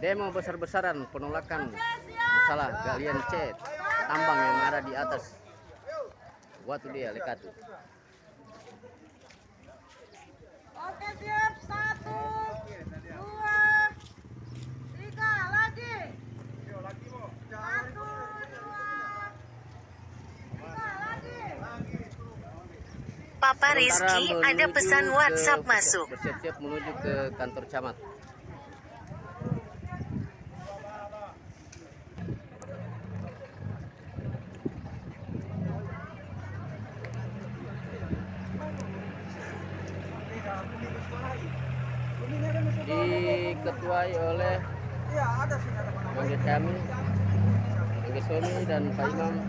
Demo besar-besaran penolakan masalah galian C tambang yang ada di atas Watu Dea Lekatu. Oke, siap. 1, 2, 3, lagi. 1, 2, 3, lagi. Papa Rizky, ada pesan WhatsApp masuk. Bersiap-siap menuju ke kantor camat. Diketuai oleh Mangge kami, Mangge Soni dan Pak Imam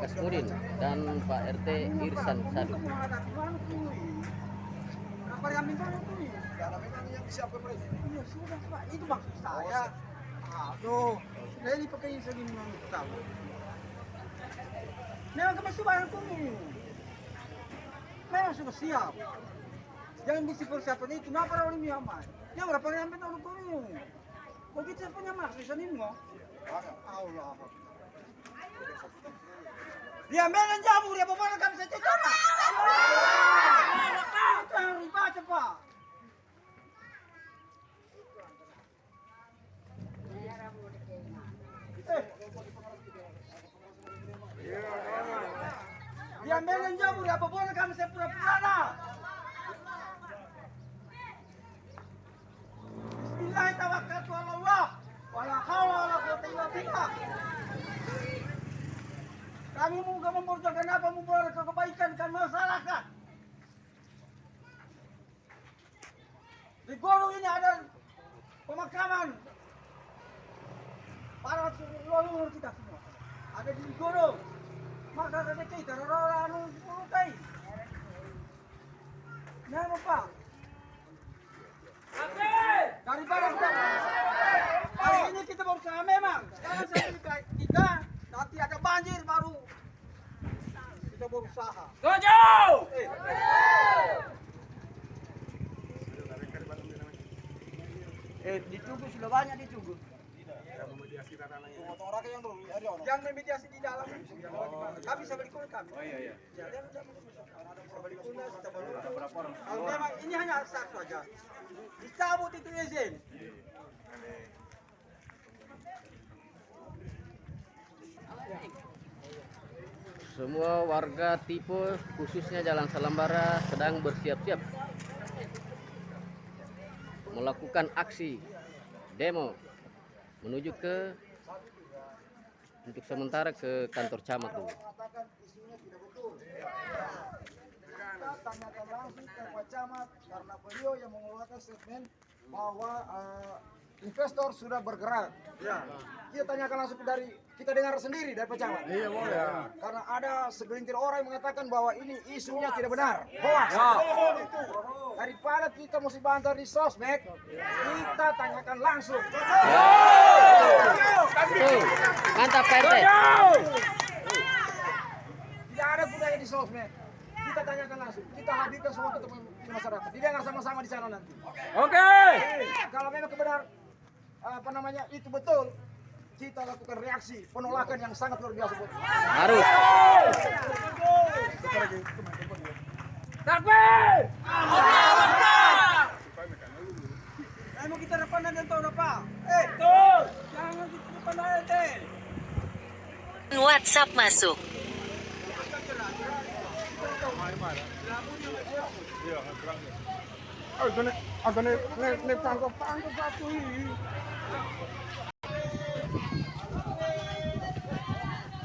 Kasmudin dan Pak RT Irsan Sadu. Itu maksud saya. Aduh, saya ini pakai segini tahu. Memang kemasukan kami. Memang sudah siap. Jangan misi persiapan itu. Kenapa orang ini aman? Yang berapa yang ambil orang kami? Kok kita punya maksud ini mau? Allah. Dia main jamur ya, bapak kami saja coba. Jangan baca pak. Dia main jamur ya, bapak kami saya pura-pura. Bismillahirrahmanirrahim. Allah. Wala haula wala quwwata illa billah. Kami juga memperjuangkan apa membuat kebaikan kan masyarakat. Di gunung ini ada pemakaman para leluhur kita semua. Ada di gunung. Maka ada kita orang-orang melukai. Nama Pak. Daripada hari ini kita berusaha memang. Sekarang saya kita nanti ada banjir baru kita berusaha. Setuju. Ditugu sudah banyak ditugu. Yang memediasi di dalam. Kami bisa beli kulit kami. Oh iya. Bisa beli kulit, kita beli. Kalau memang ini hanya satu saja. Dicabut itu izin. Semua warga Tipe khususnya Jalan Salambara sedang bersiap-siap melakukan aksi demo menuju ke untuk sementara ke kantor camat dulu. Isunya tidak betul. Kita tanyakan langsung ke Pak Camat karena beliau yang mengeluarkan statement bahwa investor sudah bergerak. Ya. Kita tanyakan langsung dari kita dengar sendiri dari Pak Camat. Iya boleh. Karena ada segelintir orang yang mengatakan bahwa ini isunya tidak benar. Hoax. Ya. Daripada kita mesti bantar di sosmed, kita tanyakan langsung. Mantap Pak RT. Tidak ada budaya di sosmed. Kita tanyakan langsung. Kita hadirkan semua ketemu di masyarakat. Didengar sama-sama di sana nanti. Oke. Kalau memang kebenar itu betul, kita lakukan reaksi penolakan yang sangat luar biasa. Harus. Takbir. Mau kita depan dan tahu apa? Betul. Jangan kita depan aja. WhatsApp masuk.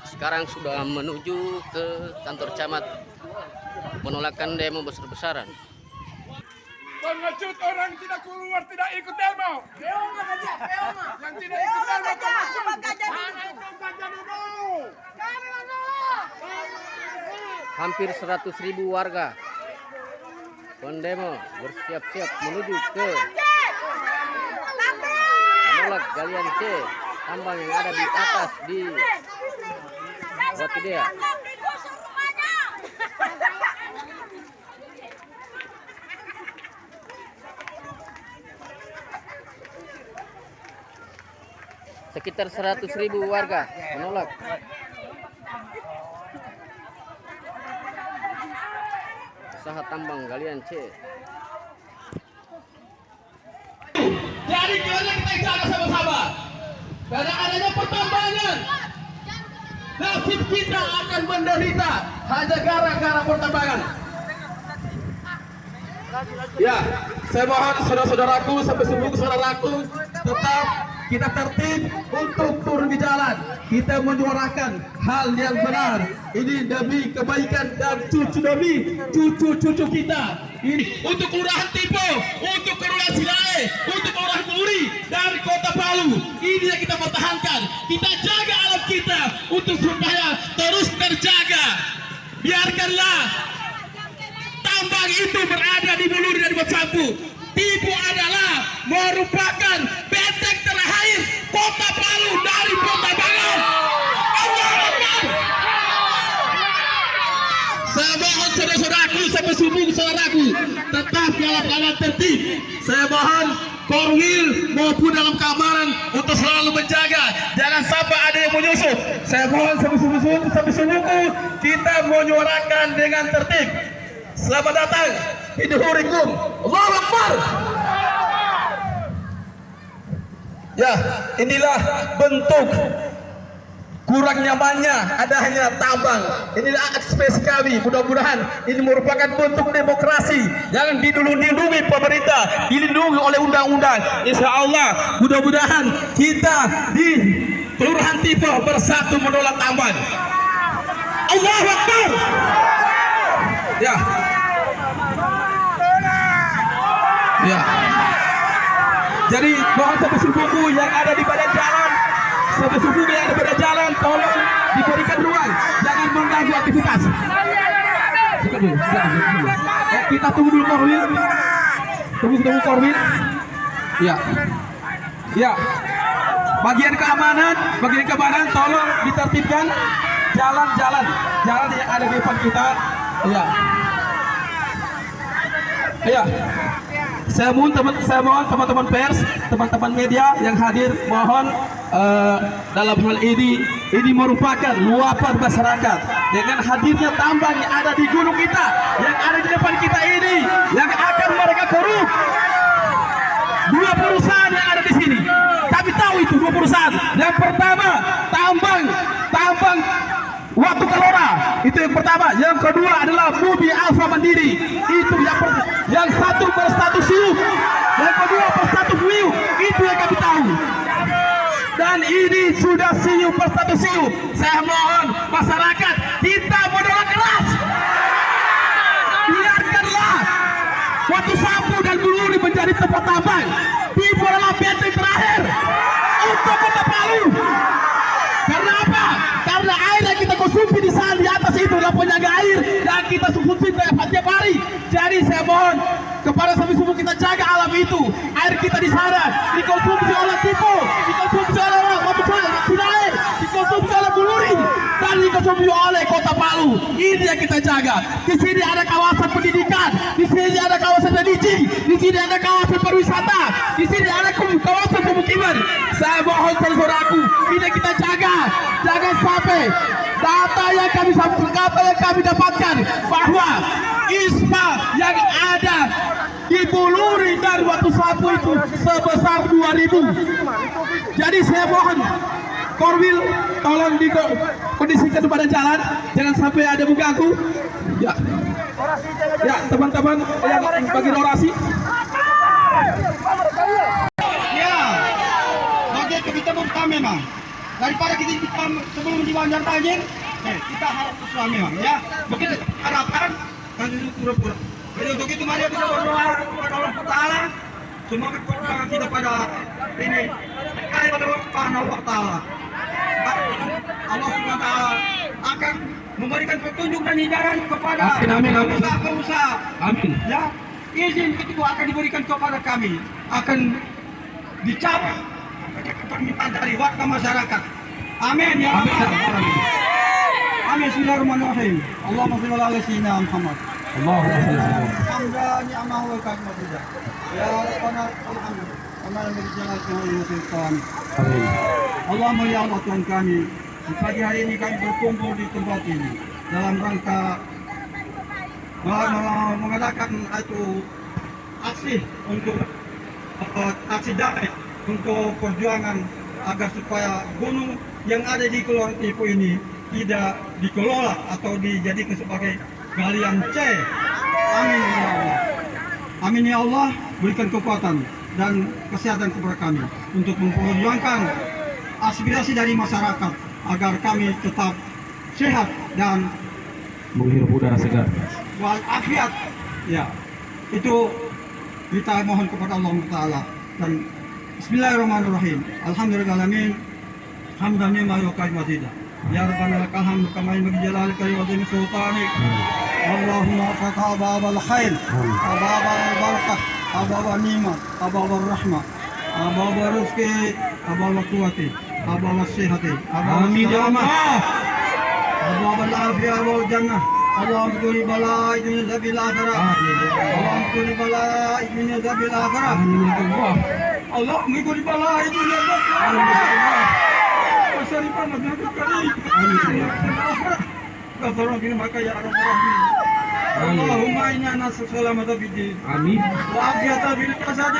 Sekarang sudah menuju ke kantor camat penolakan demo besar-besaran. Pengecut orang tidak keluar, tidak ikut demo. Yang tidak ikut demo pengecut. Mana itu gajah demo? Hampir 100.000 warga pendemo bersiap-siap menuju ke menolak galian C tambang yang ada di atas di Watu Dea. Sekitar 100.000 warga menolak. Usaha tambang galian C. Jadi kita jaga sama-sama. Karena adanya pertambangan, nasib kita akan menderita hanya gara-gara pertambangan. Ya, saya mohon saudara-saudaraku, sampai sembuh saudaraku, tetap kita tertib untuk turun di jalan. Kita menyuarakan hal yang benar. Ini demi kebaikan dan cucu-cucu kita. Ini untuk Kelurahan Tipo, untuk Kelurahan Silae, untuk Kelurahan Puri dari Kota Palu. Ini yang kita pertahankan. Kita jaga alam kita untuk supaya terus terjaga. Biarkanlah tambang itu berada di Buluri dan Becapu. Tipo adalah merupakan benteng terakhir Kota Palu dari pertambangan. Saya mohon saudara-saudaraku, sampai subuh saudaraku, tetap dalam keadaan tertib. Saya mohon Korwil maupun dalam keamanan untuk selalu menjaga, jangan sampai ada yang menyusup. Saya mohon sampai subuhku kita menyuarakan dengan tertib. Selamat datang di Duhurikum. Allahu Akbar. Ya, inilah bentuk kurang nyamannya adanya tambang. Inilah ekspresi kami. Mudah-mudahan ini merupakan bentuk demokrasi. Jangan dilindungi pemerintah, dilindungi oleh undang-undang. Insya Allah, mudah-mudahan kita di Kelurahan Tipo bersatu menolak tambang. Allahu Akbar. Ya. Ya. Jadi mohon sampai subuhku yang ada di badan jalan, sampai subuhku yang ada di badan jalan, tolong diberikan ruang, jangan mengganggu aktivitas. Kita tunggu dulu Korwil. Tunggu Korwil. Ya. Ya. Bagian keamanan tolong ditertibkan jalan yang ada di depan kita. Ya. Ya. Saya mohon teman-teman pers, teman-teman media yang hadir, mohon dalam hal ini merupakan luapan masyarakat dengan hadirnya tambang yang ada di gunung kita, yang ada di depan kita ini, yang akan mereka korup. Dua perusahaan yang ada di sini, kami tahu itu dua perusahaan. Yang pertama tambang Watu Kalora, itu yang pertama. Yang kedua adalah Mubi Alfa Mandiri, itu yang satu berstatus SIUP, yang kedua berstatus WIU, itu yang kami tahu. Dan ini sudah SIUP berstatus SIUP. Saya mohon masyarakat kita menolak keras. Biarkanlah Watu Sapu dan Buluri menjadi tempat tambang. Tipo adalah benteng terakhir untuk Kota Palu. Karena apa? Karena air yang kita konsumsi di sana, di atas itu adalah penjaga air yang kita konsumsi tiap hari. Jadi saya mohon kepada sampai subuh kita jaga alam itu. Air kita di sana dikonsumsi oleh Tipo, dikonsumsi oleh Watu Silae, dikonsumsi oleh Buluri, dan dikonsumsi oleh Kota Palu. Ini yang kita jaga. Di sini ada kawasan pendidikan, di sini ada kawasan religi, di sini ada kawasan pariwisata, di sini ada kawasan pemukiman. Saya mohon saudaraku, ini kita jaga. Jangan sampai data yang kami dapatkan bahwa ISPA yang ada di Buluri dan Watu Sapu itu sebesar 2.000. Jadi saya mohon Korwil tolong dikondisikan pada jalan, jangan sampai ada mengganggu. Ya, ya teman-teman yang bagi orasi. Ya, bagi kebijakan kami memang. Daripada kita sebelum diwanjar banjir, kita harap Islam memang, ya. Begitu harapkan, kan itu pura-pura. Jadi untuk itu mari kita berdoa kepada Allah Taala, semoga perjuangan kita pada ini kepada Allah Taala. Allah SWT akan memberikan petunjuk dan hidayah kepada pengusaha-pengusaha. Amin. Ya, izin itu akan diberikan kepada kami, akan dicabut permintaan dari warga masyarakat. Amin ya Allah. Amin. Bismillahirrahmanirrahim. Allahumma shalli ala sayyidina Muhammad. Allahumma shalli ala sayyidina Muhammad. Ya Rabbana alhamdulillah. amal yang dijalankan oleh Tuhan. Allahumma ya Allah Tuhan kami, di pagi hari ini kami berkumpul di tempat ini dalam rangka mengadakan itu aksi untuk aksi damai untuk perjuangan agar supaya gunung yang ada di Kelurahan Tipo ini tidak dikelola atau dijadikan sebagai galian C. Amin ya Allah. Amin ya Allah, berikan kekuatan dan kesehatan kepada kami untuk memperjuangkan aspirasi dari masyarakat agar kami tetap sehat dan Menghirup udara segar. walafiat. Ya, itu kita mohon kepada Allah Taala. Dan Bismillahirrahmanirrahim. Alhamdulillahalamin. Hamdan lima yuqaim mazida. Ya Rabbana lakal hamdu kama yanbaghi jalalika wa azimi sultanik. Allahumma fatah babal khair, babal barakah, babal nikmat, babal rahmah, babal rizki, babal quwwati, babal sihhati. Amin ya Allah. babal afiyah wal jannah. اللهم اغفر لي بلاء الدنيا ذهب الاخره اللهم اغفر لي بلاء الدنيا ذهب الاخره اللهم اغفر لي بلاء الدنيا ذهب الاخره وشرفنا بك الكريم غفر لنا يا رب العالمين اللهم انا نسال السلامه في الدين Amin. وعافيه في الجسد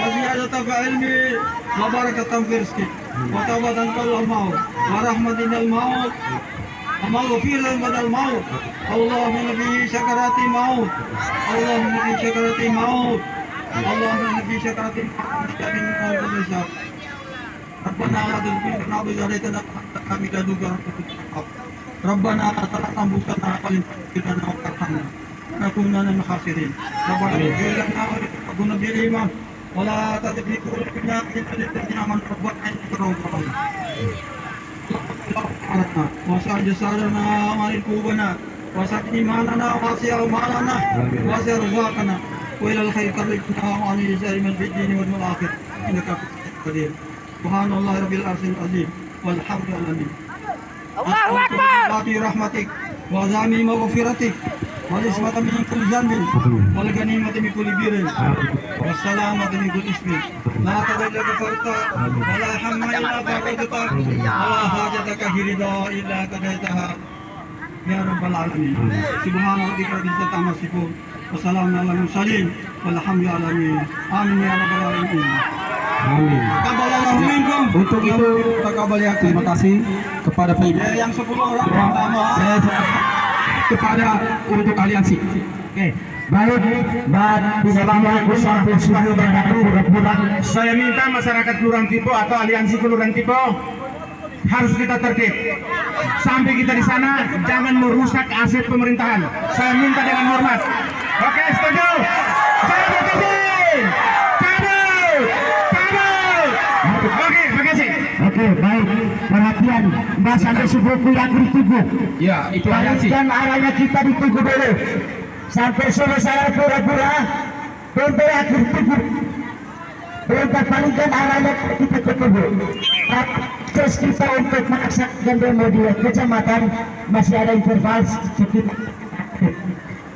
وزياده في علمي وبركه في رزقي وتوبه قبل الموت ورحمه من الموت ومغفرة بعد الموت اللهم في سكرات الموت اللهم في سكرات الموت اللهم في سكرات الموت ربنا لا تزغ قلوبنا بعد إذ هديتنا وهب لنا من لدنك رحمة ربنا لا تزغ قلوبنا بعد إذ هديتنا وهب لنا نكون من الخاسرين ربنا اغفر لنا وارزقنا بالإيمان ولا تزغ قلوبنا بعد إذ هديتنا ربنا إنك رؤوف رحيم وسع جسارنا ومالك قلوبنا وسع إيماننا وسع مالنا وسع رزقنا وإلى الخير قربنا وعن اليسار من في الدين والآخر إنك قدير سبحان الله رب العرش العظيم والحمد لله الله أكبر في رحمتك وعزامي مغفرتك والعصمة من كل ذنب والغنيمة من كل بر والسلامة من كل اسم لا تضل كفرت ولا هم إلا فقدت ولا حاجتك في رضا إلا قضيتها يا رب العالمين سبحان ربك رب العزة عما يصفون وسلام على المرسلين والحمد لله العالمين آمين يا رب العالمين. Amin. Kabalallahu minkum. Untuk itu terima kasih kepada pimpinan yang 10 orang pertama. Saya kepada untuk aliansi. Oke. Baik, Assalamualaikum warahmatullahi wabarakatuh. Saya minta masyarakat Kelurahan Tipo atau aliansi Kelurahan Tipo harus kita tertib. Sampai kita di sana jangan merusak aset pemerintahan. Saya minta dengan hormat. Oke, setuju? Saya berkasih. Oke, makasih. Oke, baik. Perhatian, Mbak sampai subuhku yang di Tugu. Ya, itu aliansi. Dan arahnya kita di Tugu dulu. Sampai sore saya pura-pura sampai akhir Tugu. Perintah palingkan arahnya kita ke Tugu. Terus kita untuk melaksanakan demo di kecamatan masih ada interval sedikit.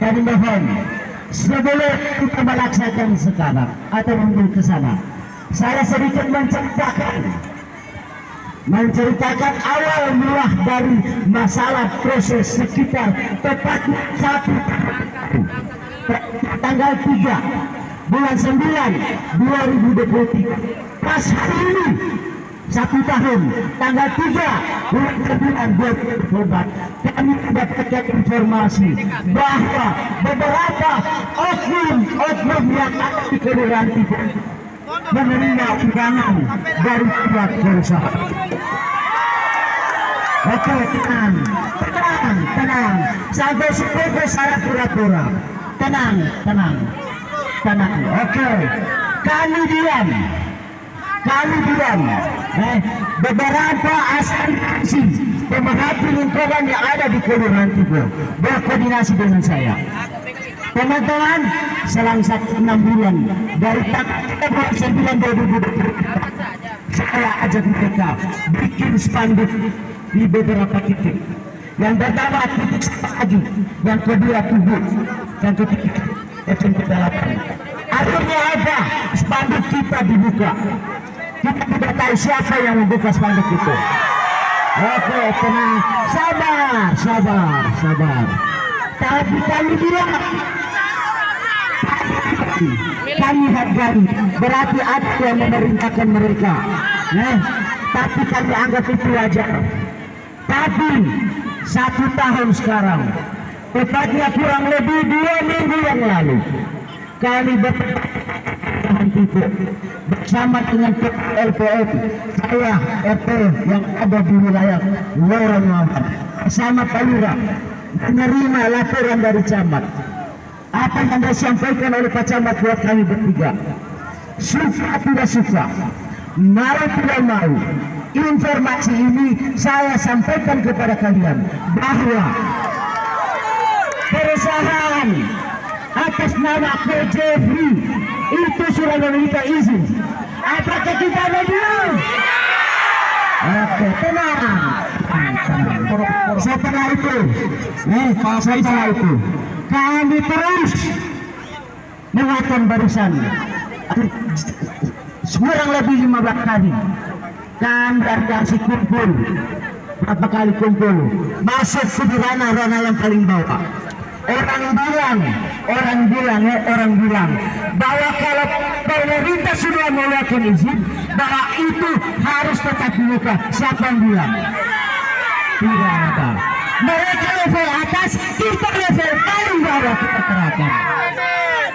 Kami mohon sebelum kita melaksanakan sekarang atau menuju ke sana, saya sedikit menceritakan awal mula dari masalah proses sekitar tepatnya tanggal 3 bulan 9 2023 pas hari ini 1 tahun tanggal 3 bulan 9 2024 kami mendapatkan informasi bahwa beberapa oknum yang ada di Kelurahan Tipo menerima undangan dari pihak perusahaan. Oke, tenang. Sampai sepuluh saya pura-pura. Tenang. Oke, kami diam. Beberapa asosiasi pemerhati lingkungan yang ada di Kelurahan Tipo berkoordinasi dengan saya. Teman-teman, selang 6 bulan dari tanggal 9 2024 saya ajak mereka bikin spanduk di beberapa titik. Yang pertama titik Sepaju, yang kedua Tugu, yang ketiga Eceng Pedalapan. Akhirnya apa? Spanduk kita dibuka. Kita tidak tahu siapa yang membuka spanduk itu. Oke, tenang, sabar. Tapi kami bilang kami hargai, berarti ada yang memerintahkan mereka. Tapi kami anggap itu wajar. Tapi 1 tahun sekarang, tepatnya kurang lebih 2 minggu yang lalu, kami bersama dengan LPM, saya RT yang ada di wilayah Lorong Lampar bersama Pak Lurah menerima laporan dari camat. Apa yang disampaikan oleh Pak Camat buat kami bertiga, suka tidak suka, mau tidak mau, informasi ini saya sampaikan kepada kalian bahwa perusahaan atas nama Ko Jeffrey itu sudah meminta izin. Apakah kita ada belum? Oke, tenang. Setelah itu, kami terus menguatkan barisan. Kurang lebih 15 kali. Kami redaksi kumpul. Berapa kali kumpul? Masuk ke ranah yang paling bawah. Orang bilang bahwa kalau pemerintah sudah mengeluarkan izin, bahwa itu harus tetap dibuka. Siapa yang bilang? Tidak ada. Mereka level atas, kita level paling bawah, kita kerahkan.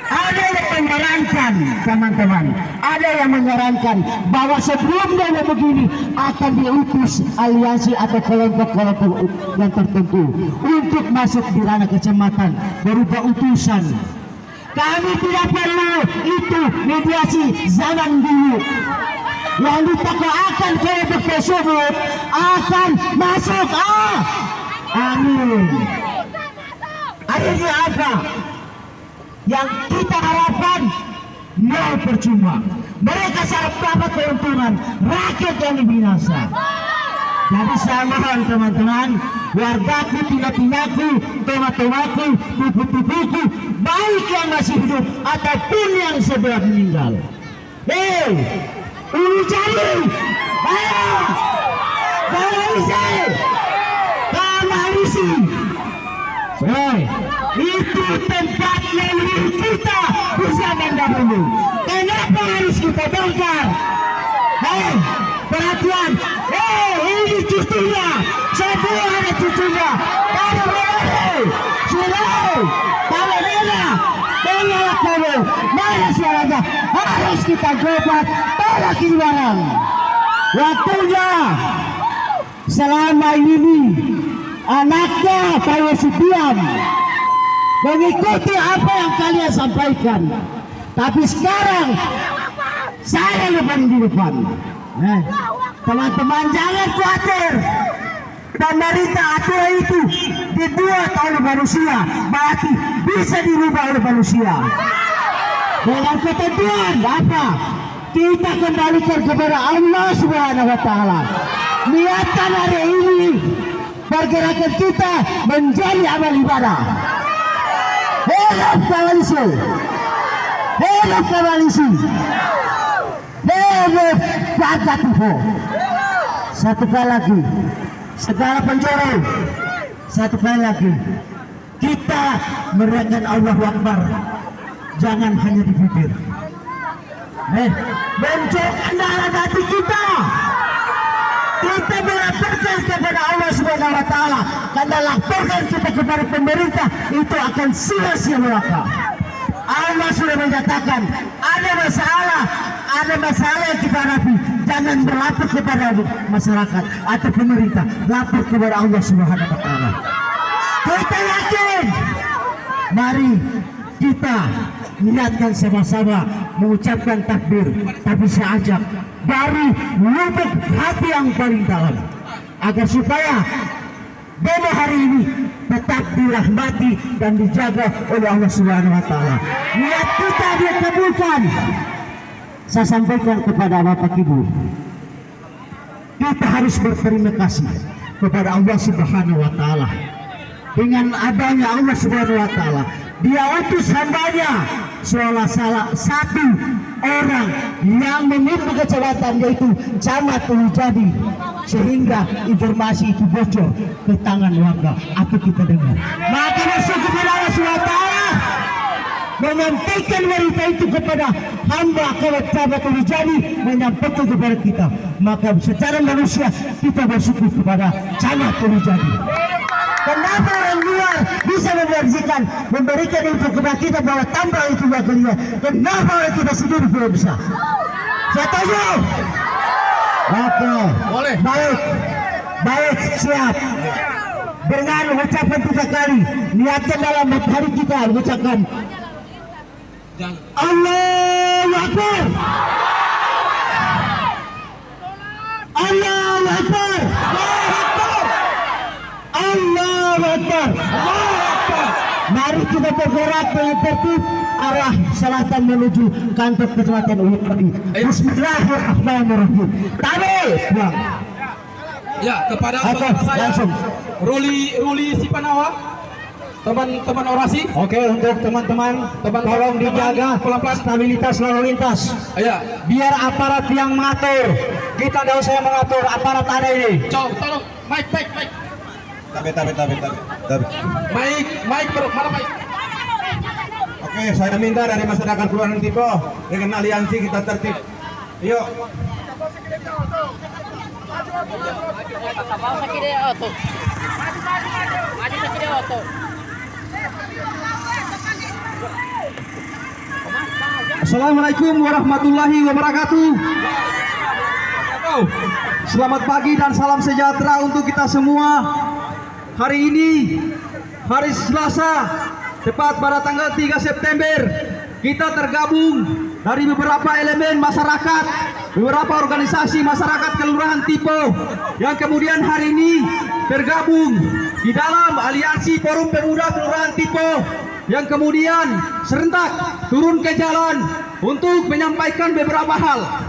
Ada yang menyarankan, teman-teman, ada yang menyarankan bahwa sebelumnya begini akan diutus aliansi atau kelompok-kelompok yang tertentu untuk masuk di ranah kecamatan berupa utusan. Kami tidak perlu itu mediasi zaman dulu. Yang ditokohkan kelompok tersebut akan masuk. Amin. Akhirnya apa? Yang kita harapkan mau percuma. Mereka sangat dapat keuntungan, rakyat yang binasa. Jadi saya mohon teman-teman, wargaku, tina-tinaku, tomat-tomatku, pupu-pupuku, baik yang masih hidup ataupun yang sudah meninggal. Ulu jari, ayo, Kamalisi. Itu tempat leluhur kita di zaman dahulu. Kenapa harus kita bongkar? Perhatian, ini cucunya, semua ada cucunya. Kalau merah, kalau merah, kamu, mana suaranya? Harus kita gobat, tolak ini barang. Waktunya, selama ini, anaknya Pak Sudian mengikuti apa yang kalian sampaikan. Tapi sekarang, saya depan di depan. Teman-teman jangan khawatir. Pemerintah aturan itu dibuat oleh manusia, berarti bisa dirubah oleh manusia. Dengan ketentuan apa? Kita kembalikan kepada Allah Subhanahu wa Ta'ala. Niatan hari ini pergerakan kita menjadi amal ibadah. Hidup koalisi, hidup koalisi, hidup Pakatipo. Satu kali lagi, segala penjuru, satu kali lagi, kita meriahkan Allahu Akbar. Jangan hanya di bibir. Bencokkan dalam hati kita. Kita melaporkan kepada Allah Subhanahu wa Ta'ala. Karena laporkan kita kepada pemerintah itu akan sia-sia belaka. Allah sudah menyatakan ada masalah yang kita hadapi, jangan berlapor kepada masyarakat atau pemerintah, lapor kepada Allah Subhanahu wa Ta'ala. Kita yakin, mari kita niatkan sama-sama mengucapkan takbir, tapi saya ajak dari lubuk hati yang paling dalam agar supaya demo hari ini tetap dirahmati dan dijaga oleh Allah Subhanahu wa Ta'ala. Niat kita dia kabulkan. Saya sampaikan kepada Bapak Ibu, kita harus berterima kasih kepada Allah Subhanahu wa Ta'ala. Dengan adanya Allah Subhanahu wa Ta'ala, Dia utus hambanya salah satu orang yang memimpin kecamatan yaitu Camat Ulujadi, sehingga informasi itu bocor ke tangan warga atau kita dengar. Maka bersyukur Allah SWT menyampaikan berita itu kepada hamba Camat Ulujadi, menyampaikan kepada kita. Maka secara manusia kita bersyukur kepada Camat Ulujadi. Kenapa orang luar bisa memberikan info kepada kita bahwa tambang itu bagiannya? Kenapa orang kita sendiri belum bisa? Setuju? Oke. Boleh. Baik, siap. Dengan ucapan 3 kali, niatkan dalam hari kita ucapkan Allahu Akbar. Allahu Akbar. Allahu Akbar. Mari kita bergerak dengan tertib arah selatan menuju kantor kecamatan Ulujadi. Bismillahirrahmanirrahim. Tarik, Bang. Ya, kepada Oke, langsung. Ruli Sipanawa, teman-teman orasi. Oke, untuk teman-teman tolong dijaga pelan-pelan stabilitas lalu lintas. Ya, Biar aparat yang mengatur. Kita tidak usah yang mengatur, aparat ada ini. tolong, mic. Tapi. Mic, mana mic? Oke, saya minta dari masyarakat Kelurahan Tipo dengan aliansi kita tertib. Yuk. Assalamualaikum warahmatullahi wabarakatuh. Selamat pagi dan salam sejahtera untuk kita semua. Hari ini, hari Selasa, tepat pada tanggal 3 September, kita tergabung dari beberapa elemen masyarakat, beberapa organisasi masyarakat Kelurahan Tipo, yang kemudian hari ini tergabung di dalam aliansi Forum Pemuda Kelurahan Tipo, yang kemudian serentak turun ke jalan untuk menyampaikan beberapa hal.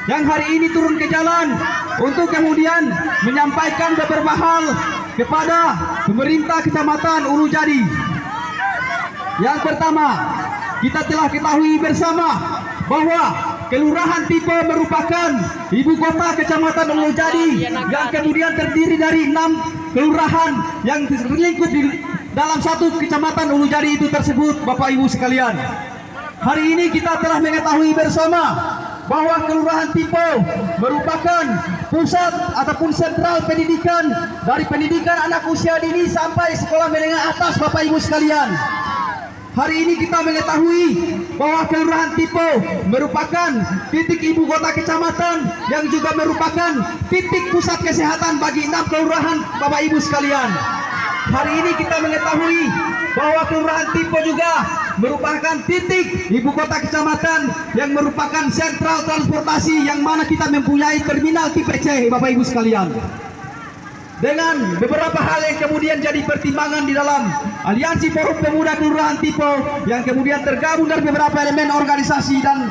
Yang hari ini turun ke jalan untuk kemudian menyampaikan beberapa hal kepada pemerintah Kecamatan Ulujadi. Yang pertama, kita telah ketahui bersama bahwa Kelurahan Tipo merupakan ibu kota Kecamatan Ulujadi yang kemudian terdiri dari 6 kelurahan yang terlingkup di dalam satu Kecamatan Ulujadi itu tersebut, Bapak Ibu sekalian. Hari ini kita telah mengetahui bersama bahwa Kelurahan Tipo merupakan pusat ataupun sentral pendidikan dari pendidikan anak usia dini sampai sekolah menengah atas, Bapak Ibu sekalian. Hari ini kita mengetahui bahwa Kelurahan Tipo merupakan titik ibu kota kecamatan yang juga merupakan titik pusat kesehatan bagi 6 kelurahan, Bapak Ibu sekalian. Hari ini kita mengetahui bahwa Kelurahan Tipo juga merupakan titik ibu kota kecamatan yang merupakan sentral transportasi yang mana kita mempunyai terminal Tipe C, Bapak Ibu sekalian. Dengan beberapa hal yang kemudian jadi pertimbangan di dalam aliansi Forum Pemuda Kelurahan Tipo yang kemudian tergabung dari beberapa elemen organisasi dan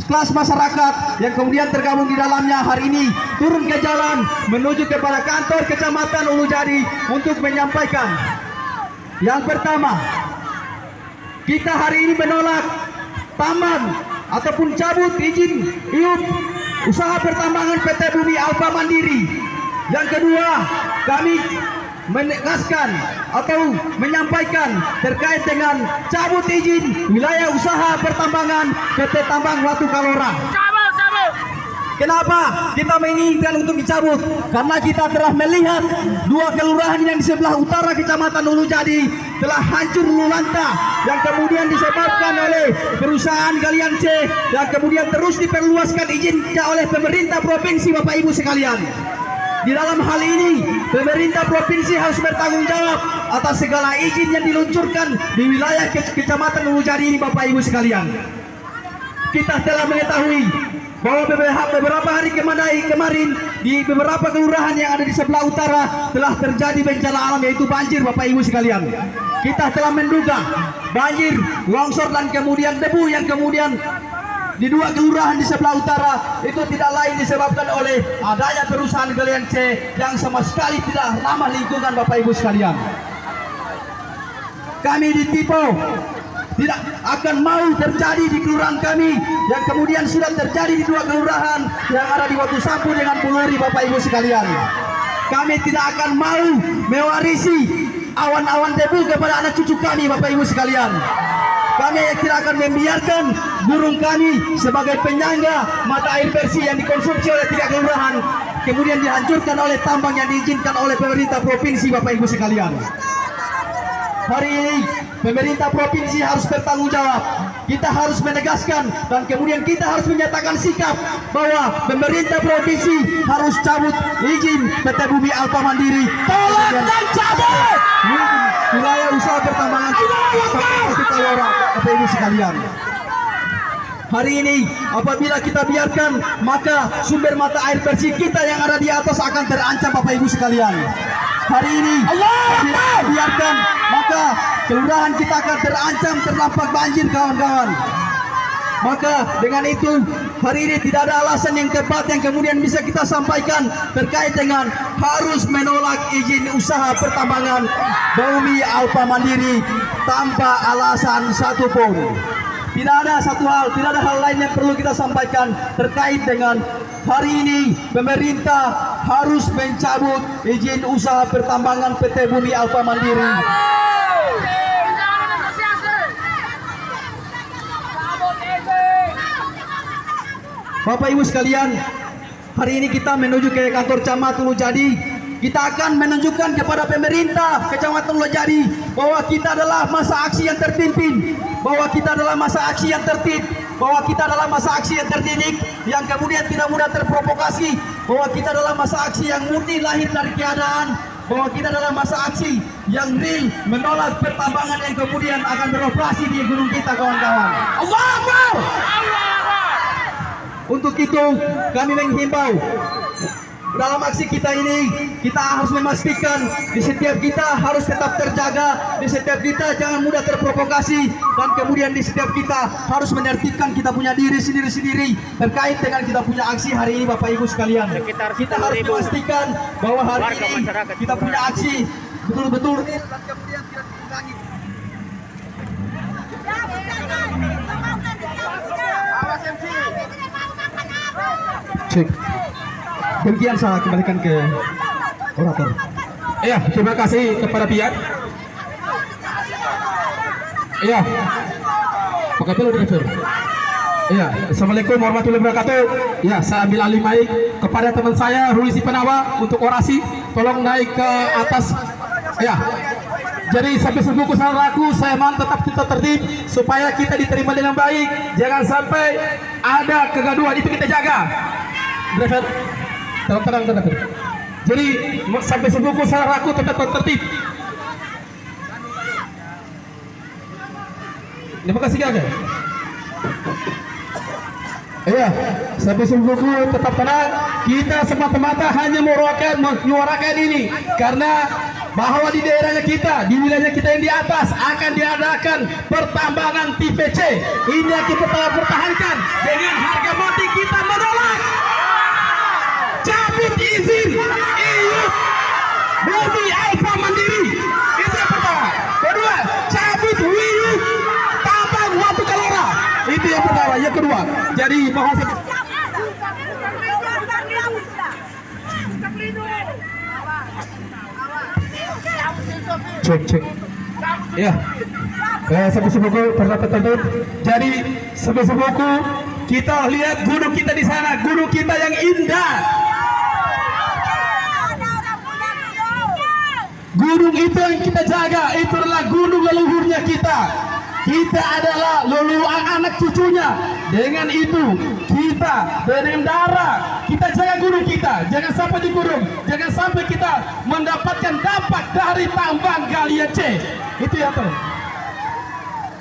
kelas masyarakat yang kemudian tergabung di dalamnya, hari ini turun ke jalan menuju kepada kantor Kecamatan Ulujadi untuk menyampaikan. Yang pertama, kita hari ini menolak tambang ataupun cabut izin IUP usaha pertambangan PT Bumi Alfa Mandiri. Yang kedua, kami menegaskan atau menyampaikan terkait dengan cabut izin wilayah usaha pertambangan PT Tambang Watu Kalora. Kenapa kita menginginkan untuk dicabut? Karena kita telah melihat 2 kelurahan yang di sebelah utara Kecamatan Ulujadi telah hancur lulanta yang kemudian disebabkan oleh perusahaan galian C dan kemudian terus diperluaskan izinnya oleh pemerintah provinsi, Bapak Ibu sekalian. Di dalam hal ini, pemerintah provinsi harus bertanggung jawab atas segala izin yang diluncurkan di wilayah Kecamatan Ulujadi ini, Bapak Ibu sekalian. Kita telah mengetahui bahwa beberapa hari kemarin di beberapa kelurahan yang ada di sebelah utara telah terjadi bencana alam, yaitu banjir, Bapak Ibu sekalian. Kita telah menduga banjir, longsor dan kemudian debu yang kemudian di 2 kelurahan di sebelah utara itu tidak lain disebabkan oleh adanya perusahaan galian C yang sama sekali tidak ramah lingkungan, Bapak Ibu sekalian. Kami di Tipo tidak akan mau terjadi di kelurahan kami yang kemudian sudah terjadi di 2 kelurahan yang ada di Watu Sampu dengan Puluri, Bapak Ibu sekalian. Kami tidak akan mau mewarisi awan-awan debu kepada anak cucu kami, Bapak Ibu sekalian. Kami tidak akan membiarkan burung kami sebagai penyangga mata air bersih yang dikonsumsi oleh 3 kelurahan kemudian dihancurkan oleh tambang yang diizinkan oleh pemerintah provinsi, Bapak Ibu sekalian. Hari ini pemerintah provinsi harus bertanggung jawab. Kita harus menegaskan dan kemudian kita harus menyatakan sikap bahwa pemerintah provinsi harus cabut izin PT Bumi Alfa Mandiri. Tolak dan cabut wilayah usaha pertambangan seperti Kalora, Bapak Ibu sekalian. Hari ini apabila kita biarkan, maka sumber mata air bersih kita yang ada di atas akan terancam, Bapak Ibu sekalian. Hari ini kita biarkan, maka kelurahan kita akan terancam terdampak banjir, kawan-kawan. Maka dengan itu hari ini tidak ada alasan yang tepat yang kemudian bisa kita sampaikan terkait dengan harus menolak izin usaha pertambangan Bumi Alfa Mandiri tanpa alasan satupun. Tidak ada satu hal, tidak ada hal lain yang perlu kita sampaikan terkait dengan hari ini pemerintah harus mencabut izin usaha pertambangan PT Bumi Alfa Mandiri. Bapak Ibu sekalian, hari ini kita menuju ke kantor Camat Tulujadi. Kita akan menunjukkan kepada pemerintah Kecamatan Tulujadi bahwa kita adalah masa aksi yang terpimpin, bahwa kita adalah masa aksi yang tertib, bahwa kita adalah masa aksi yang terdidik, yang kemudian tidak mudah terprovokasi, bahwa kita adalah masa aksi yang murni lahir dari keadaan, bahwa kita adalah masa aksi yang real menolak pertambangan yang kemudian akan beroperasi di gunung kita, kawan-kawan. Allahu Akbar. Untuk itu kami menghimbau dalam aksi kita ini, kita harus memastikan di setiap kita harus tetap terjaga, di setiap kita jangan mudah terprovokasi, dan kemudian di setiap kita harus menertibkan kita punya diri sendiri-sendiri terkait dengan kita punya aksi hari ini, Bapak Ibu sekalian. Kita harus memastikan bahwa hari ini kita punya aksi betul-betul dan kemudian tidak diulangi. Cek. Demikian saya kembalikan ke orator. Iya, terima kasih kepada pihak. Iya. Pakai dulu direktur. Iya, Assalamualaikum warahmatullahi wabarakatuh. Ya, saya ambil alih mic kepada teman saya Ruli Sipenawa untuk orasi. Tolong naik ke atas. Ya. Jadi sampai subuhku saudaraku, saya mohon tetap kita tertib supaya kita diterima dengan baik. Jangan sampai ada kegaduhan, itu kita jaga. Driver, tenang. Jadi sampai subuhku saudaraku tetap tertib. Terima kasih kakak. Iya, sampai subuhku tetap tenang. Kita semata-mata hanya menyuarakan ini karena bahwa di daerahnya kita, di wilayah kita yang di atas akan diadakan pertambangan TPC. Ini yang kita pertahankan dengan harga mati kita menolak. Cabut izin IUP Bumi Alfa Mandiri, itu yang pertama. Kedua, cabut WIUP tambang Watu Kalora, itu yang pertama. Yang kedua, jadi bahasa cek. Ya, sampai subuhku tertutup. Jadi sampai subuhku kita lihat gunung kita di sana, gunung kita yang indah. Gunung itu yang kita jaga, itu adalah gunung leluhurnya kita. Kita adalah leluhur anak cucunya. Dengan itu kita dengan darah kita jaga gunung kita, jangan sampai dikurung, jangan sampai kita mendapatkan dampak dari tambang galian C. Itu ya tuh.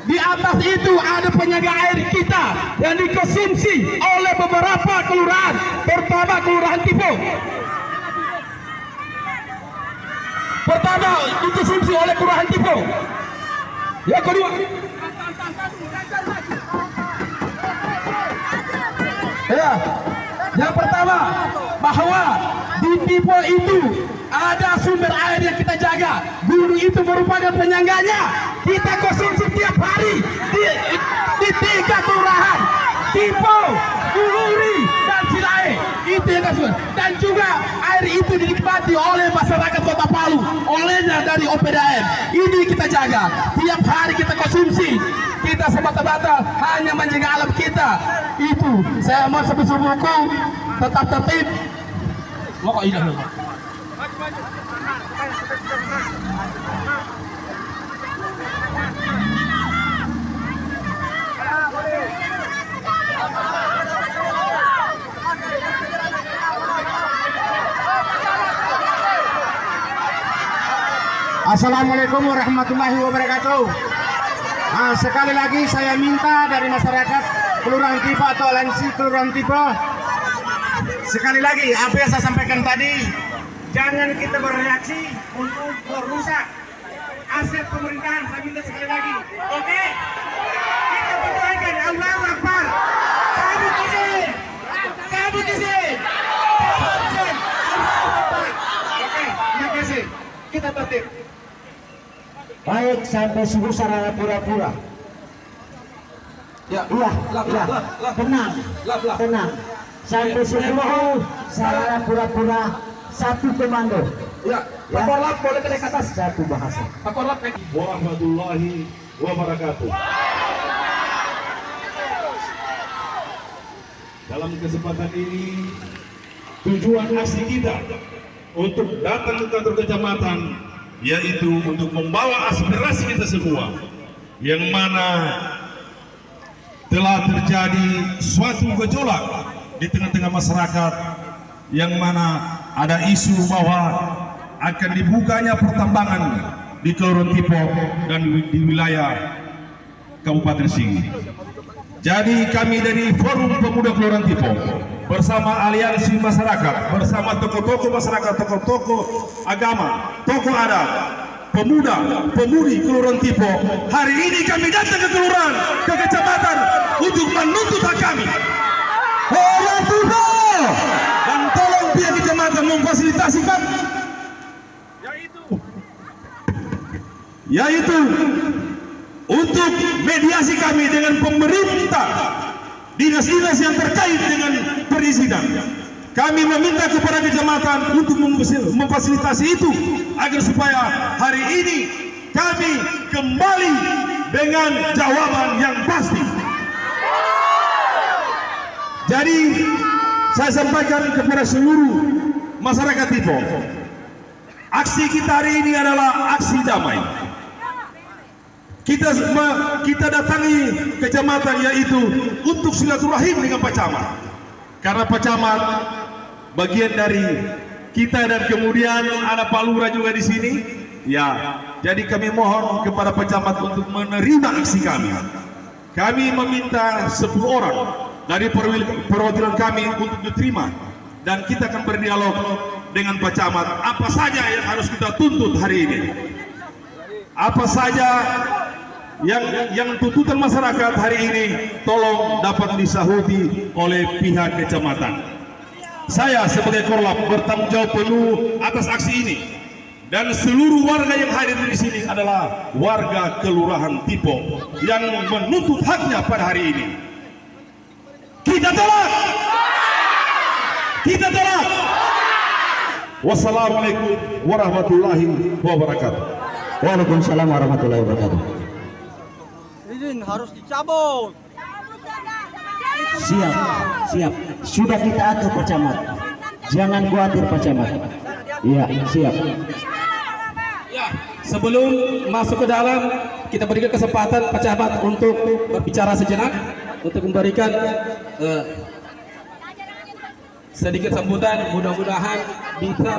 Di atas itu ada penyaga air kita yang dikonsumsi oleh beberapa kelurahan, pertama Kelurahan Tipo. Pertama dikonsumsi oleh Kelurahan Tipo. Yang kedua, ya, yang pertama bahwa di Tipo itu ada sumber air yang kita jaga. Gunung itu merupakan penyangganya. Kita konsumsi tiap hari di 3 kelurahan, Tipo, Guluri, dan Silae. Itu yang kita. Dan juga air itu dinikmati oleh masyarakat Kota Palu, olehnya dari OPDAM. Ini kita jaga. Tiap hari kita konsumsi. Kita semata-mata hanya menjaga alam kita. Itu saya mau sebut buku tetap tertib. Mau kok ini dulu. Assalamualaikum warahmatullahi wabarakatuh. Sekali lagi saya minta dari masyarakat Kelurahan Tipo atau aliansi Kelurahan Tipo, sekali lagi apa yang saya sampaikan tadi, jangan kita bereaksi untuk merusak aset pemerintahan. Saya minta sekali lagi, oke? Kita berdoakan Allahu Akbar. Kabut izin, kabut izin, kabut izin. Allahu Akbar. Oke, terima kasih. Kita tertib. Baik, sampai subuh sarana pura-pura. Ya, Tenang, tenang. Sampai subuh sarana pura-pura, satu komando. Ya, Pak Korlap boleh ke atas. Satu bahasa. Pak Korlap warahmatullahi wabarakatuh. Dalam kesempatan ini, tujuan aksi kita untuk datang ke kantor kecamatan yaitu untuk membawa aspirasi kita semua, yang mana telah terjadi suatu gejolak di tengah-tengah masyarakat, yang mana ada isu bahwa akan dibukanya pertambangan di Kelurahan Tipo dan di wilayah Kabupaten Sigi. Jadi kami dari Forum Pemuda Kelurahan Tipo bersama aliansi masyarakat, bersama tokoh-tokoh masyarakat, tokoh-tokoh agama, tokoh adat, pemuda, pemudi Kelurahan Tipo, hari ini kami datang ke kelurahan, ke kecamatan untuk menuntut hak kami. Dan tolong pihak kecamatan memfasilitasi kami, yaitu untuk mediasi kami dengan pemerintah, dinas-dinas yang terkait dengan perizinan. Kami meminta kepada kecamatan untuk memfasilitasi itu agar supaya hari ini kami kembali dengan jawaban yang pasti. Jadi saya sampaikan kepada seluruh masyarakat Tipo, aksi kita hari ini adalah aksi damai. Kita datangi kecamatan yaitu untuk silaturahim dengan Pak Camat, karena Pak Camat bagian dari kita dan kemudian ada Pak Lurah juga di sini. Ya, jadi kami mohon kepada Pak Camat untuk menerima aksi kami. Kami meminta 10 orang dari perwakilan kami untuk diterima, dan kita akan berdialog dengan Pak Camat apa saja yang harus kita tuntut hari ini. Apa saja yang tuntutan masyarakat hari ini tolong dapat disahuti oleh pihak kecamatan. Saya sebagai Korlap bertanggung jawab penuh atas aksi ini, dan seluruh warga yang hadir di sini adalah warga Kelurahan Tipo yang menuntut haknya pada hari ini. Kita tolak! Kita tolak! Wassalamualaikum warahmatullahi wabarakatuh. Waalaikumsalam warahmatullahi wabarakatuh. Izin harus dicabut. Siap, siap. Sudah kita atur Pak Camat. Jangan khawatir Pak Camat. Iya, siap. Ya, sebelum masuk ke dalam, kita berikan kesempatan Pak Camat untuk berbicara sejenak, untuk memberikan sedikit sambutan. Mudah-mudahan bisa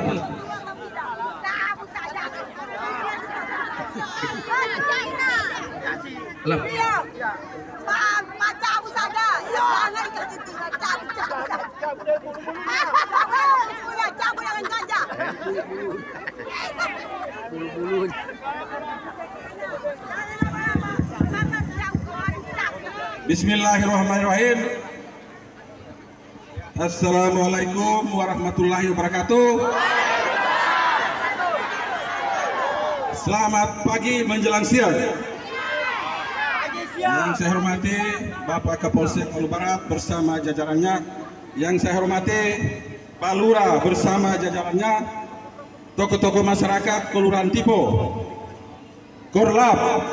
Bismillahirrahmanirrahim. Assalamualaikum warahmatullahi wabarakatuh. Selamat pagi menjelang siang. Yang saya hormati Bapak Kapolsek Palu Barat bersama jajarannya, yang saya hormati Pak Lurah bersama jajarannya, tokoh-tokoh masyarakat Kelurahan Tipo, Korlap,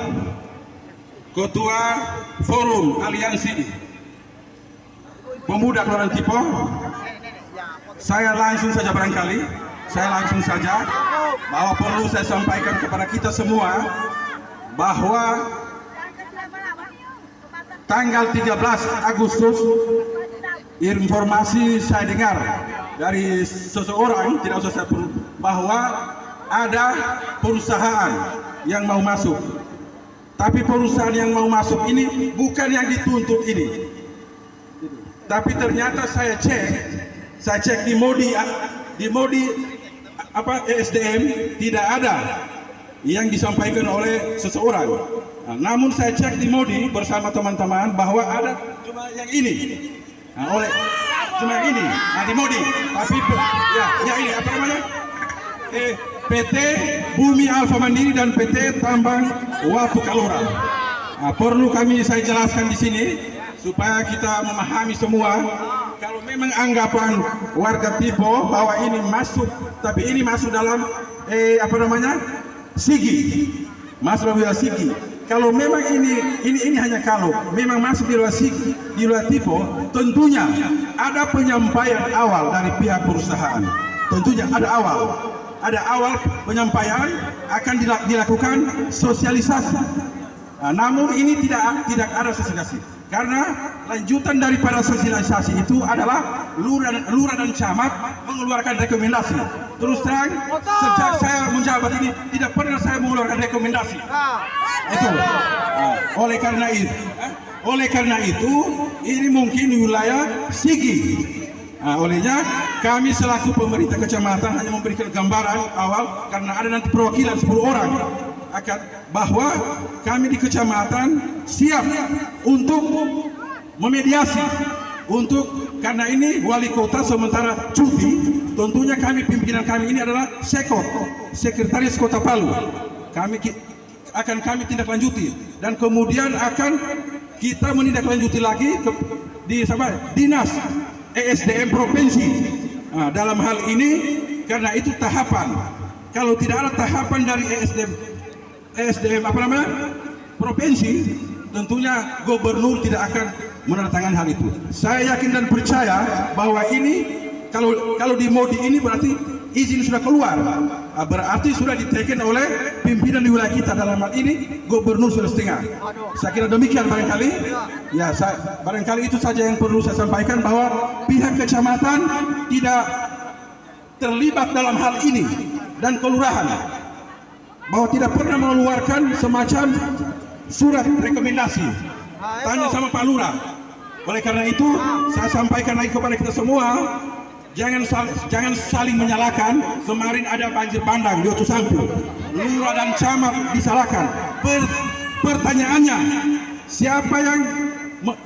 Ketua Forum Aliansi Pemuda Kelurahan Tipo. Saya langsung saja bahwa perlu saya sampaikan kepada kita semua bahwa tanggal 13 Agustus informasi saya dengar dari seseorang, tidak usah saya bahwa ada perusahaan yang mau masuk. Tapi perusahaan yang mau masuk ini bukan yang dituntut ini. Tapi ternyata saya cek di Modi ESDM tidak ada yang disampaikan oleh seseorang. Nah, namun saya cek di Modi bersama teman-teman bahwa ada cuma yang ini. Cuma ini. Nah, di Modi. Tapi ya ini apa namanya? PT Bumi Alfa Mandiri dan PT Tambang Watu Kalora. Nah, perlu saya jelaskan di sini supaya kita memahami semua. Kalau memang anggapan warga Tipo bahwa ini masuk, tapi ini masuk dalam Sigi, masuk dalam Sigi. Kalau memang ini hanya kalau memang masuk di luar Sigi, di luar Tipo, tentunya ada penyampaian awal dari pihak perusahaan. Tentunya ada awal penyampaian, akan dilakukan sosialisasi. Nah, namun ini tidak ada sosialisasi. Karena lanjutan daripada sosialisasi itu adalah lurah dan camat mengeluarkan rekomendasi. Terus terang, sejak saya menjabat ini tidak pernah saya mengeluarkan rekomendasi. Itu. Oleh karena itu, ini mungkin di wilayah Sigi. Nah, olehnya kami selaku pemerintah kecamatan hanya memberikan gambaran awal karena ada nanti perwakilan 10 orang bahwa kami di kecamatan siap untuk memediasi karena ini wali kota sementara cuti, tentunya pimpinan kami ini adalah Sekretaris Kota Palu. Kami tindak lanjuti dan kemudian akan kita menindaklanjuti lagi di Dinas ESDM Provinsi. Nah, dalam hal ini karena itu tahapan. Kalau tidak ada tahapan dari ESDM provinsi, tentunya gubernur tidak akan menandatangani hal itu. Saya yakin dan percaya bahwa ini kalau di Modi ini berarti izin sudah keluar, berarti sudah diteken oleh pimpinan di wilayah kita, dalam hal ini gubernur Sulawesi Tengah. Saya kira demikian barangkali. Ya, barangkali itu saja yang perlu saya sampaikan, bahwa pihak kecamatan tidak terlibat dalam hal ini dan kelurahan, bahwa tidak pernah mengeluarkan semacam surat rekomendasi. Tanya sama Pak Lurah. Oleh karena itu saya sampaikan lagi kepada kita semua, jangan saling menyalahkan. Kemarin ada banjir bandang di Otu Sampu, lurah dan camat disalahkan. Pertanyaannya, siapa yang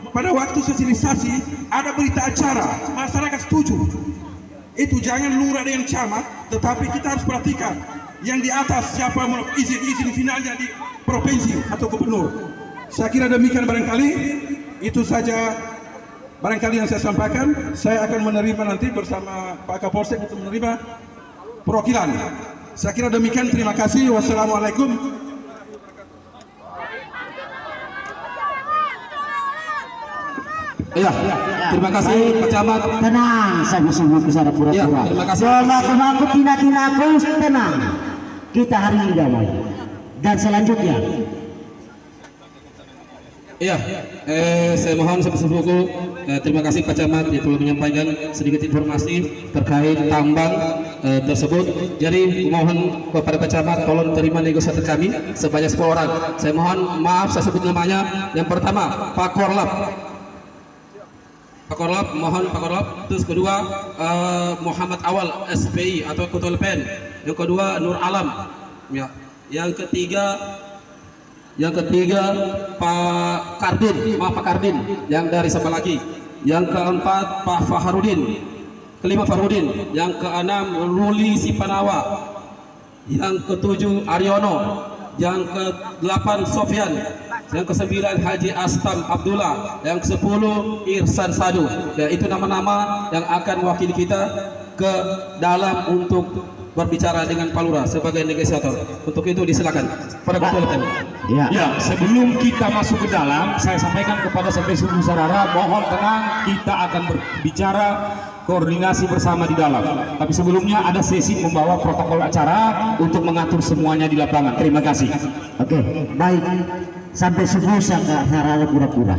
pada waktu sosialisasi ada berita acara, masyarakat setuju? Itu jangan lurah dengan camat, tetapi kita harus perhatikan yang di atas siapa izin finalnya di provinsi atau gubernur. Saya kira demikian barangkali. Itu saja barangkali yang saya sampaikan. Saya akan menerima nanti bersama Pak Kapolsek untuk menerima perwakilan. Saya kira demikian. Terima kasih. Wassalamualaikum. Ya, terima kasih Pak Camat. Tenang, sama-sama kesana pura-pura. Ya, terima kasih. Aku tina-tina terus tenang. Kita hari ini damai. Dan selanjutnya, iya, saya mohon sepupu-sepuku, terima kasih Pak Camat yang telah menyampaikan sedikit informasi terkait tambang tersebut. Jadi mohon kepada Pak Camat tolong terima negosiator kami sebanyak 10 orang. Saya mohon maaf saya sebut namanya. Yang pertama Pak Korlap, mohon Pak Korlap. Terus kedua Muhammad Awal SPI atau Ketua LPN. Yang kedua Nur Alam. Ya. Yang ketiga Pak Kardin yang dari Sabalaki. Yang keempat Pak Faharudin. Kelima Faharudin. Yang keenam Ruli Sipanawa. yang ke-7 Aryono, yang ke-8 Sofyan, yang ke-9 Haji Astam Abdullah, yang ke-10 Irsan Sadu. Ya, itu nama-nama yang akan mewakili kita ke dalam untuk berbicara dengan Pak Lurah sebagai negosiator. Untuk itu disilakan pada ketua kami. Ya, sebelum kita masuk ke dalam, saya sampaikan kepada sampai seluruh saudara, mohon tenang, kita akan berbicara koordinasi bersama di dalam. Tapi sebelumnya ada sesi membawa protokol acara untuk mengatur semuanya di lapangan. Terima kasih. Oke, baik. Sampai subuh sarana pura-pura.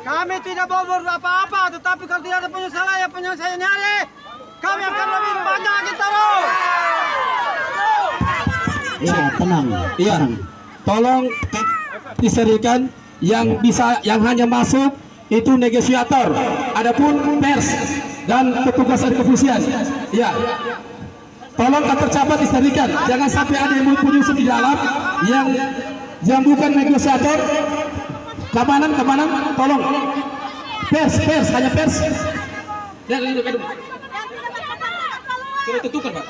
Kami tidak mau berbuat apa-apa, tetapi kalau tidak ada penyelesaiannya, kami akan lebih banyak lagi terus. Iya, tenang. Iya, tolong diserikan yang bisa, yang hanya masuk itu negosiator, adapun pers dan petugas kepolisian. Ya, tolong kantor cabang diserikan, jangan sampai ada yang menyusup di dalam yang bukan negosiator. Keamanan, tolong. Pers, hanya pers. Dan ini sudah ditentukan, Pak.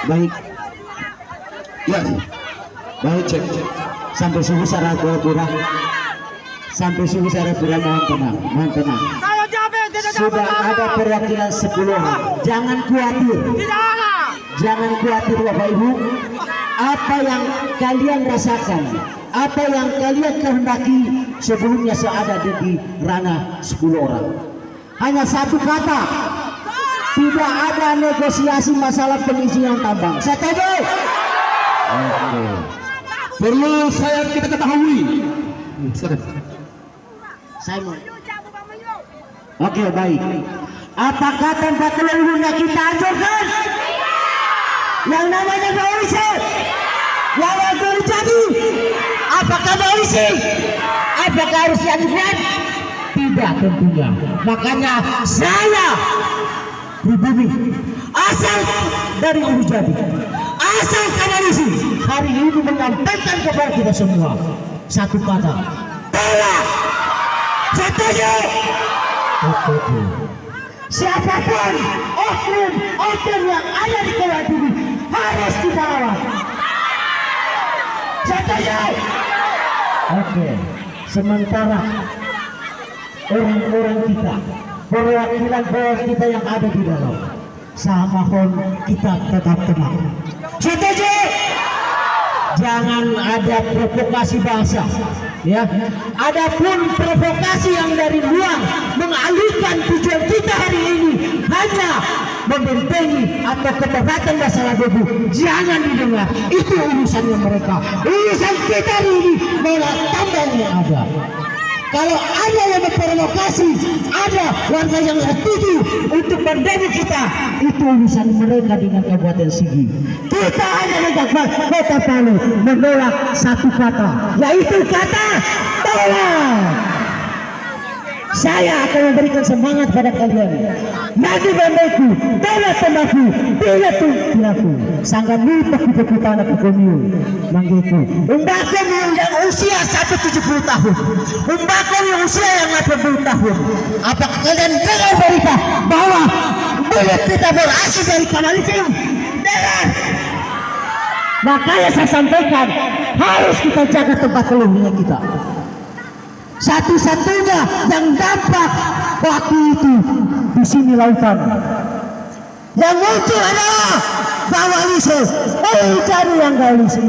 Baik. Ya, Baik, cek. Sampai subuh sarana pura-pura. Sampai subuh sarana pura, mohon tenang. Saya jamin tidak Sudah ada perwakilan 10 orang. Jangan khawatir. Tidak ada. Jangan khawatir Bapak Ibu. Apa yang kalian rasakan, apa yang kalian kehendaki sebelumnya ada di ranah 10 orang. Hanya satu kata, tidak ada negosiasi masalah pengizinan tambang. Setuju? Oke. perlu kita ketahui. Simon. Oke, baik. Apakah tempat leluhurnya kita hancurkan? Yang namanya polisi, yang terjadi. Apakah polisi? Apakah harus dihancurkan? Tidak tentunya. Makanya saya pribadi asal dari Ulu Jadi, asal Kanalisi, hari ini menyampaikan kepada kita semua satu kata, tolak. Setuju? Oke. Siapapun oknum yang ada di Kolat ini harus kita lawan. Setuju? Oke. Sementara orang-orang kita, perwakilan kita yang ada di dalam, saya mohon kita tetap tenang. Setuju? Jangan ada provokasi bahasa, ya. Adapun provokasi yang dari luar mengalihkan tujuan kita hari ini hanya membentengi atau keberatan masalah debu, jangan didengar. Itu urusannya mereka. Urusan kita hari ini malah tambang yang ada. Kalau ada yang berprovokasi, ada warga yang setuju untuk mendemo kita, itu urusan mereka dengan Kabupaten Sigi. Kita hanya menjaga Kota Palu menolak satu kata, yaitu kata tolak. Saya akan memberikan semangat pada kalian. Nanti bandaku, tolak tembaku, tidak tuh sangga lupa kupu tanah kekuniu, manggiku. Umbaku yang usia 170 tahun, umbaku yang usia yang 80 tahun. Apakah kalian dengar berita bahwa mulut kita berasal dari Kanalisi? Dengar. Makanya saya sampaikan harus kita jaga tempat leluhurnya kita. Satu-satunya yang dampak waktu itu di sini lautan. Yang muncul adalah Bawah Lise. Cari yang Bawah Lise.